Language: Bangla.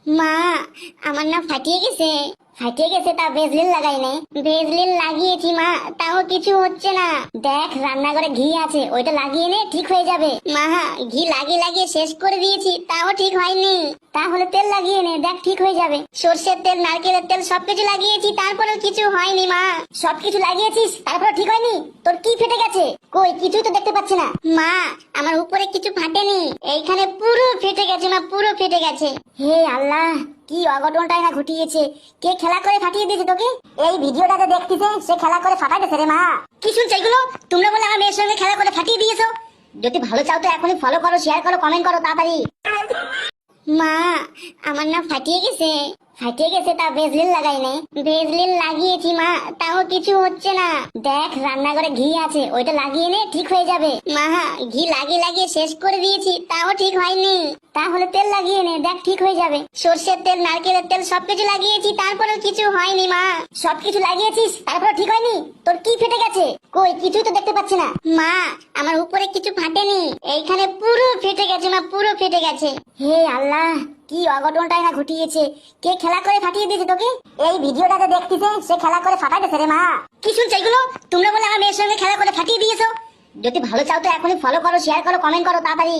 মা, আমার না ফাটিয়ে গেছে। ফাটিয়ে গেছে তা ভেজলিন লাগাই নাই। ভেজলিন লাগিয়েছি মা, তাও কিছু হচ্ছে না। দেখ রান্নাঘরে ঘি আছে, ওইটা লাগিয়ে নে, ঠিক হয়ে যাবে। মা, ঘি লাগিয়ে লাগিয়ে শেষ করে দিয়েছি, তাও ঠিক হয়নি। তাহলে তেল লাগিয়ে নে, দেখ ঠিক হয়ে যাবে। সর্ষের তেল, নারকেলের তেল সবকিছু লাগিয়েছি, তারপরেও কিছু হয়নি মা। সবকিছু লাগিয়েছিস তারপরে ঠিক হয়নি? তোর কি ফেটে গেছে? কই কিছুই তো দেখতে পাচ্ছি না। মা, আমার উপরে কিছু ফাটেনি, এইখানে পুরো ফেটে গেছে মা, পুরো ফেটে গেছে। হে আল্লাহ, কি অঘটনটাই না ঘটিয়েছে। কে খেলা করে ফাটিয়ে দিয়েছে তোকে? এই ভিডিওটাতে দেখতেছে সে খেলা করে ফাটাইতেছে রে মা। কি শুনছো এগুলো? তোমরা বলে আমার মেয়ের সঙ্গে খেলা করে ফাটিয়ে দিয়েছো? যদি ভালো চাও তো এখনই ফলো করো, শেয়ার করো, কমেন্ট করো তাড়াতাড়ি। মা, আমার না ফাটিয়ে গেছে। ফাটিয়ে গেছে তা ভেজলিন লাগাই নাই। ভেজলিন লাগিয়েছি মা, তাও কিছু হচ্ছে না। দেখ রান্নাঘরে ঘি আছে, ওইটা লাগিয়ে নে, ঠিক হয়ে যাবে। মা, ঘি লাগিয়ে লাগিয়ে শেষ করে দিয়েছি, তাও ঠিক হয়নি। তাহলে তেল লাগিয়ে নে, দেখ ঠিক হয়ে যাবে। সর্ষের তেল, নারকেলের তেল সবকিছু লাগিয়েছি, তারপরেও কিছু হয়নি মা। সবকিছু লাগিয়েছিস তারপরে ঠিক হয়নি? তোর কি ফেটে গেছে? কই কিছুই তো দেখতে পাচ্ছি না। মা, আমার উপরে কিছু ফাটেনি, এইখানে পুরো ফেটে গেছে মা, পুরো ফেটে গেছে। হে আল্লাহ, কি অঘটনটাই না ঘটিয়েছে। কে খেলা করে ফাটিয়ে দিয়েছে তোকে? এই ভিডিওটাতে দেখতেছে সে খেলা করে ফাটাইতেছে রে মা। কি শুনছো এগুলো? তোমরা বলে আমার মেয়ের সঙ্গে খেলা করে ফাটিয়ে দিয়েছো? যদি ভালো চাও তো এখনই ফলো করো, শেয়ার করো, কমেন্ট করো তাড়াতাড়ি।